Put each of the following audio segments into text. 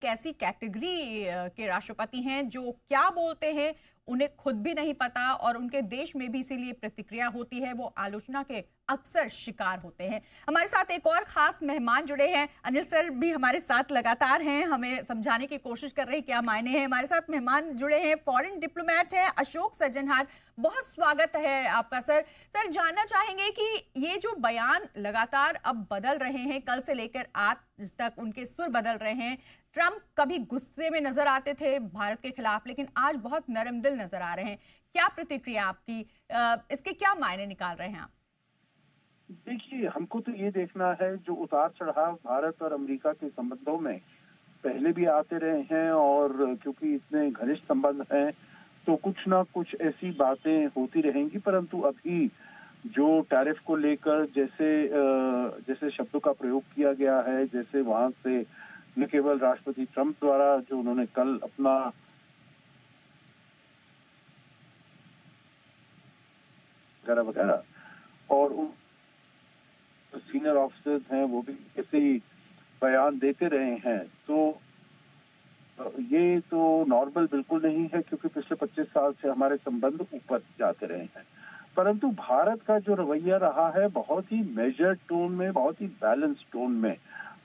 कैसी कैटेगरी के राष्ट्रपति हैं जो क्या बोलते हैं उन्हें खुद भी नहीं पता और उनके देश में भी इसीलिए प्रतिक्रिया होती है, वो आलोचना के अक्सर शिकार होते हैं। हमारे साथ एक और खास मेहमान जुड़े हैं। अनिल सर भी हमारे साथ लगातार हैं, हमें समझाने की कोशिश कर रहे हैं क्या मायने हैं। हमारे साथ मेहमान जुड़े हैं, फॉरेन डिप्लोमेट हैं अशोक सज्जनहार। बहुत स्वागत है आपका सर। सर, जानना चाहेंगे कि ये जो बयान लगातार अब बदल रहे हैं, कल से लेकर आज तक उनके सुर बदल रहे हैं। ट्रंप कभी गुस्से में नजर आते थे भारत के खिलाफ, लेकिन आज बहुत नरम दिल नजर आ रहे हैं। क्या प्रतिक्रिया आपकी, इसके क्या मायने निकाल रहे हैं आप? देखिए, हमको तो ये देखना है जो उतार चढ़ाव भारत और अमेरिका के संबंधों में पहले भी आते रहे हैं, और क्योंकि इतने घनिष्ठ संबंध हैं तो कुछ ना कुछ ऐसी बातें होती रहेंगी। परंतु अभी जो टैरिफ को लेकर जैसे शब्दों का प्रयोग किया गया है, जैसे वहां से न केवल राष्ट्रपति ट्रंप द्वारा जो उन्होंने कल अपना वगैरह वगैरह, और सीनियर ऑफिसर्स हैं वो भी ऐसे ही बयान देते रहे हैं, तो ये तो नॉर्मल बिल्कुल नहीं है, क्योंकि पिछले 25 साल से हमारे संबंध ऊपर जाते रहे हैं। परंतु भारत का जो रवैया रहा है, बहुत ही मेजर्ड टोन में, बहुत ही बैलेंस टोन में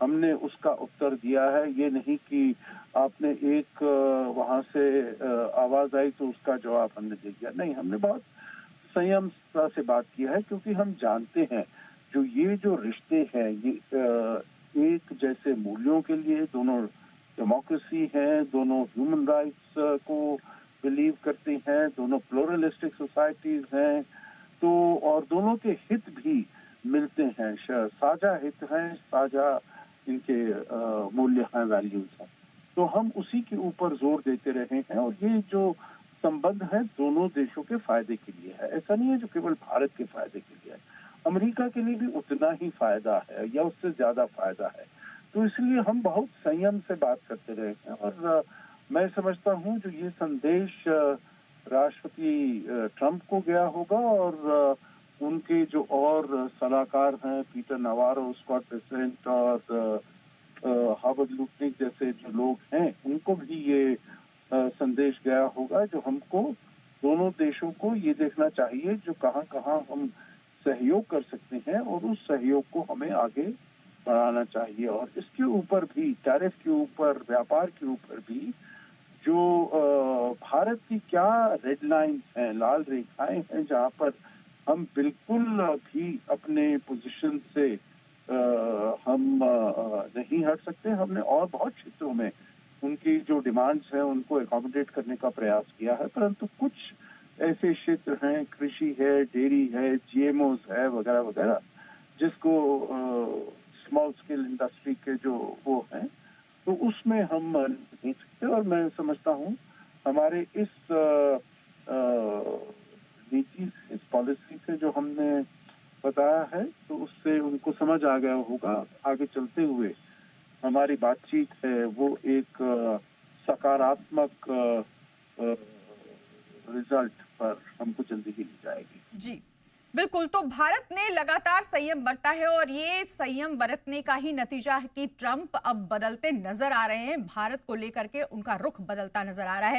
हमने उसका उत्तर दिया है। ये नहीं कि आपने एक वहां से आवाज आई तो उसका जवाब हमने दे दिया। नहीं, हमने बहुत संयम से बात किया है, क्योंकि हम जानते हैं ये जो रिश्ते हैं, ये एक जैसे मूल्यों के लिए, दोनों डेमोक्रेसी है, दोनों ह्यूमन राइट्स को बिलीव करते हैं, दोनों प्लूरलिस्टिक सोसाइटीज हैं, तो और दोनों के हित भी मिलते हैं, साझा हित हैं, साझा इनके मूल्य हैं, वैल्यूज हैं। तो हम उसी के ऊपर जोर देते रहे हैं, और ये जो संबंध है दोनों देशों के फायदे के लिए है। ऐसा नहीं है जो केवल भारत के फायदे के लिए है, अमेरिका के लिए भी उतना ही फायदा है या उससे ज्यादा फायदा है। तो इसलिए हम बहुत संयम से बात करते रहे हैं, और मैं समझता हूं जो ये संदेश राष्ट्रपति ट्रंप को गया होगा, और उनके जो और सलाहकार हैं, पीटर नवारो, स्कॉट बेसेंट और हार्वर्ड लुटनिक जैसे जो लोग हैं, उनको भी ये संदेश गया होगा, जो हमको दोनों देशों को ये देखना चाहिए जो कहाँ कहाँ हम सहयोग कर सकते हैं, और उस सहयोग को हमें आगे बढ़ाना चाहिए। और इसके ऊपर भी, टैरिफ के ऊपर, व्यापार के ऊपर भी, जो भारत की क्या रेड लाइंस हैं, लाल रेखाएं हैं, जहां पर हम बिल्कुल भी अपने पोजीशन से हम नहीं हट सकते। हमने और बहुत क्षेत्रों में उनकी जो डिमांड्स हैं उनको एकोमोडेट करने का प्रयास किया है, परंतु कुछ ऐसे क्षेत्र हैं, कृषि है, डेयरी है, जीएमओस है, वगैरह वगैरह, जिसको स्मॉल स्केल इंडस्ट्री के जो वो हैं, तो उसमें हम नहीं सकते। और मैं समझता हूँ हमारे इस नीति, इस पॉलिसी से जो हमने बताया है, तो उससे उनको समझ आ गया होगा। आगे चलते हुए हमारी बातचीत है वो एक सकारात्मक रिजल्ट पर हमको जल्दी ही ली जाएगी। जी बिल्कुल। तो भारत ने लगातार संयम बरता है और ये संयम बरतने का ही नतीजा है कि ट्रंप अब बदलते नजर आ रहे हैं। भारत को लेकर के उनका रुख बदलता नजर आ रहा है।